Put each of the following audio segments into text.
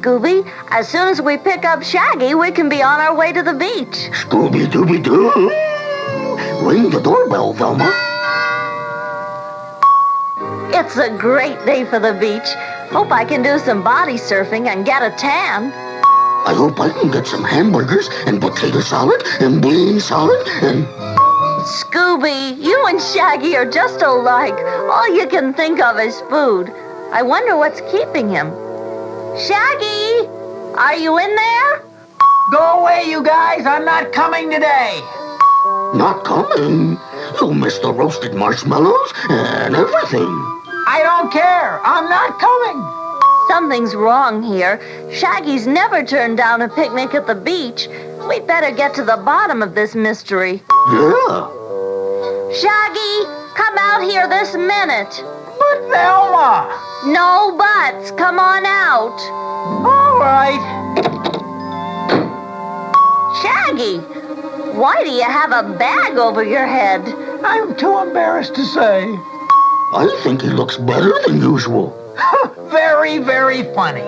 Scooby. As soon as we pick up Shaggy, we can be on our way to the beach. Scooby-Dooby-Doo! Ring the doorbell, Velma. It's a great day for the beach. Hope I can do some body surfing and get a tan. I hope I can get some hamburgers and potato salad and bean salad and... Scooby, you and Shaggy are just alike. All you can think of is food. I wonder what's keeping him. Shaggy, are you in there? Go away, you guys. I'm not coming today. Not coming? You'll miss the roasted marshmallows and everything. I don't care. I'm not coming. Something's wrong here. Shaggy's never turned down a picnic at the beach. We'd better get to the bottom of this mystery. Yeah. Shaggy, come out here this minute. But Velma! No buts. Come on out. All right. Shaggy, why do you have a bag over your head? I'm too embarrassed to say. I think he looks better than usual. Very, very funny.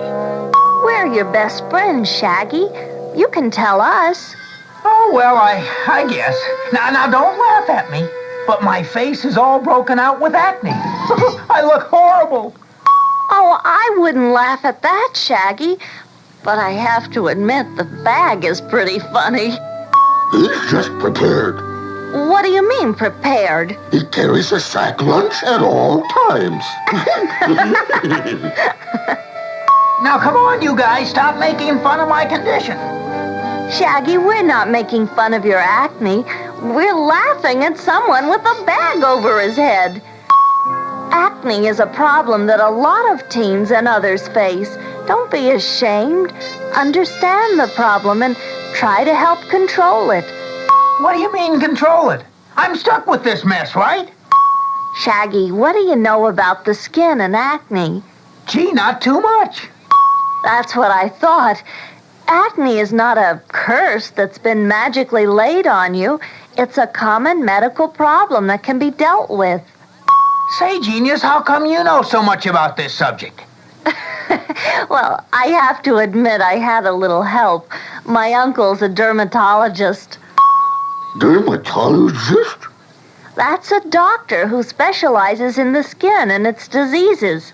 We're your best friends, Shaggy. You can tell us. Oh, well, I guess. Now, don't laugh at me. But my face is all broken out with acne. I look horrible. Oh, I wouldn't laugh at that, Shaggy. But I have to admit, the bag is pretty funny. He's just prepared. What do you mean, prepared? He carries a sack lunch at all times. Now, come on, you guys. Stop making fun of my condition. Shaggy, we're not making fun of your acne. We're laughing at someone with a bag over his head. Acne is a problem that a lot of teens and others face. Don't be ashamed. Understand the problem and try to help control it. What do you mean, control it? I'm stuck with this mess, right? Shaggy, what do you know about the skin and acne? Gee, not too much. That's what I thought. Acne is not a curse that's been magically laid on you. It's a common medical problem that can be dealt with. Say, Genius, how come you know so much about this subject? Well, I have to admit I had a little help. My uncle's a dermatologist. Dermatologist? That's a doctor who specializes in the skin and its diseases.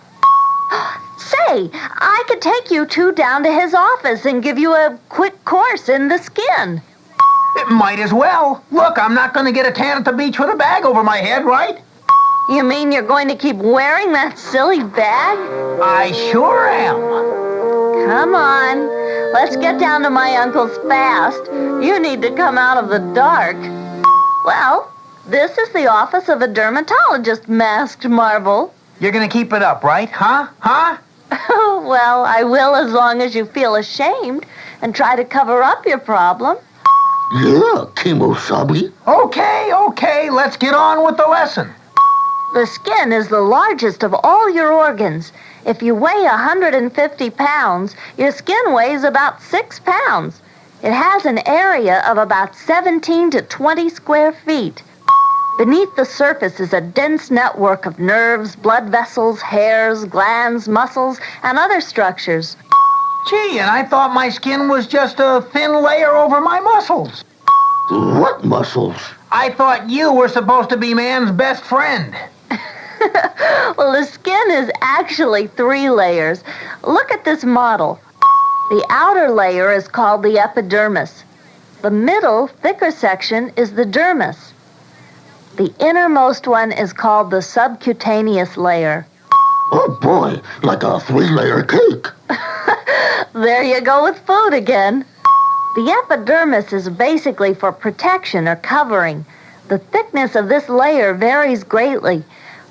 Say, I could take you two down to his office and give you a quick course in the skin. It might as well. Look, I'm not going to get a tan at the beach with a bag over my head, right? You mean you're going to keep wearing that silly bag? I sure am. Come on. Let's get down to my uncle's fast. You need to come out of the dark. Well, this is the office of a dermatologist, Masked Marvel. You're going to keep it up, right? Huh? Well, I will as long as you feel ashamed and try to cover up your problem. Yeah, Kimosabi. Okay, let's get on with the lesson. The skin is the largest of all your organs. If you weigh 150 pounds, your skin weighs about 6 pounds. It has an area of about 17 to 20 square feet. Beneath the surface is a dense network of nerves, blood vessels, hairs, glands, muscles, and other structures. Gee, and I thought my skin was just a thin layer over my muscles. What muscles? I thought you were supposed to be man's best friend. Well, the skin is actually 3 layers. Look at this model. The outer layer is called the epidermis. The middle, thicker section is the dermis. The innermost one is called the subcutaneous layer. Oh boy, like a 3-layer cake. There you go with food again. The epidermis is basically for protection or covering. The thickness of this layer varies greatly.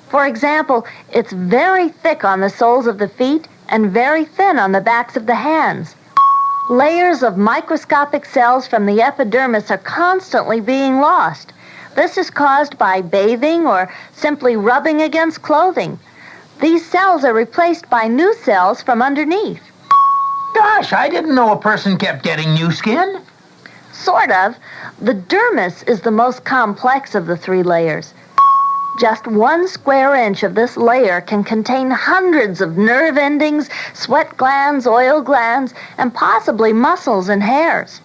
For example, it's very thick on the soles of the feet and very thin on the backs of the hands. Layers of microscopic cells from the epidermis are constantly being lost. This is caused by bathing or simply rubbing against clothing. These cells are replaced by new cells from underneath. Gosh, I didn't know a person kept getting new skin. Sort of. The dermis is the most complex of the 3 layers. Just 1 square inch of this layer can contain hundreds of nerve endings, sweat glands, oil glands, and possibly muscles and hairs.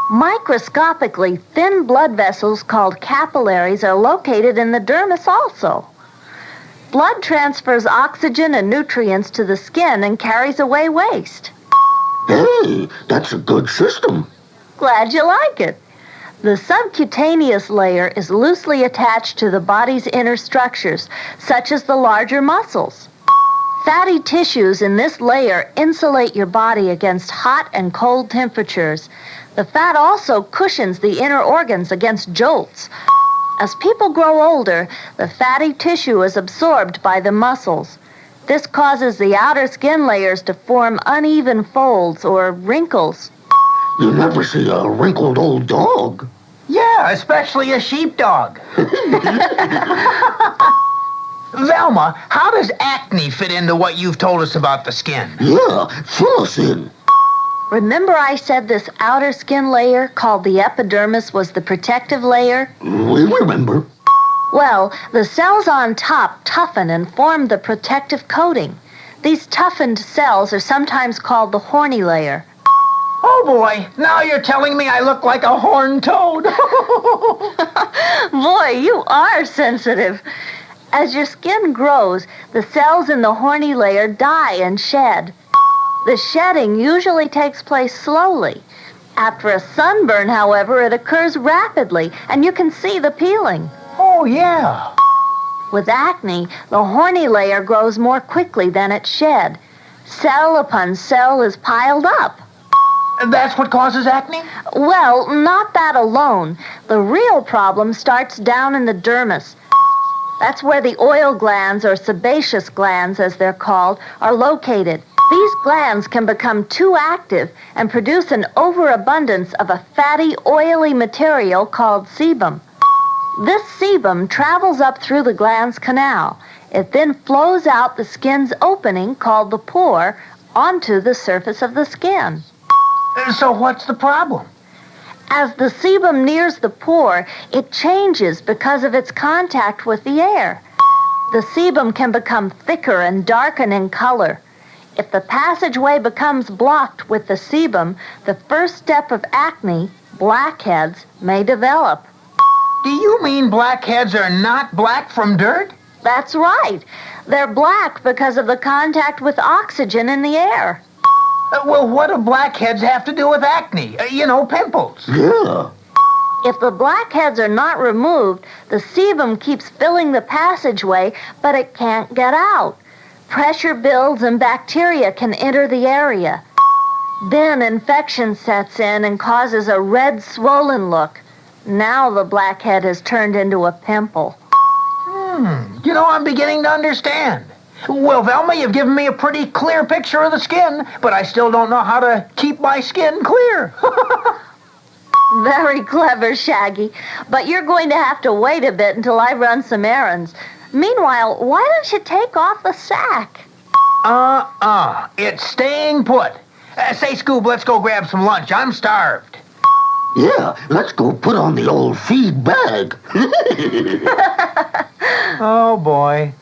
Microscopically, thin blood vessels called capillaries are located in the dermis also. Blood transfers oxygen and nutrients to the skin and carries away waste. Hey, that's a good system. Glad you like it. The subcutaneous layer is loosely attached to the body's inner structures, such as the larger muscles. Fatty tissues in this layer insulate your body against hot and cold temperatures. The fat also cushions the inner organs against jolts. As people grow older, the fatty tissue is absorbed by the muscles. This causes the outer skin layers to form uneven folds or wrinkles. You never see a wrinkled old dog. Yeah, especially a sheepdog. Velma, how does acne fit into what you've told us about the skin? Yeah, fill us in. Remember I said this outer skin layer, called the epidermis, was the protective layer? We remember. Well, the cells on top toughen and form the protective coating. These toughened cells are sometimes called the horny layer. Oh boy, now you're telling me I look like a horned toad. Boy, you are sensitive. As your skin grows, the cells in the horny layer die and shed. The shedding usually takes place slowly. After a sunburn, however, it occurs rapidly, and you can see the peeling. Oh, yeah. With acne, the horny layer grows more quickly than it's shed. Cell upon cell is piled up. That's what causes acne? Well, not that alone. The real problem starts down in the dermis. That's where the oil glands, or sebaceous glands as they're called, are located. These glands can become too active and produce an overabundance of a fatty, oily material called sebum. This sebum travels up through the gland's canal. It then flows out the skin's opening, called the pore, onto the surface of the skin. So what's the problem? As the sebum nears the pore, it changes because of its contact with the air. The sebum can become thicker and darken in color. If the passageway becomes blocked with the sebum, the first step of acne, blackheads, may develop. Do you mean blackheads are not black from dirt? That's right. They're black because of the contact with oxygen in the air. Well, what do blackheads have to do with acne? Pimples. Yeah. If the blackheads are not removed, the sebum keeps filling the passageway, but it can't get out. Pressure builds and bacteria can enter the area. Then infection sets in and causes a red, swollen look. Now the blackhead has turned into a pimple. I'm beginning to understand. Well, Velma, you've given me a pretty clear picture of the skin, but I still don't know how to keep my skin clear. Very clever, Shaggy. But you're going to have to wait a bit until I run some errands. Meanwhile, why don't you take off the sack? It's staying put. Say, Scoob, let's go grab some lunch. I'm starved. Yeah, let's go put on the old feed bag. Oh, boy.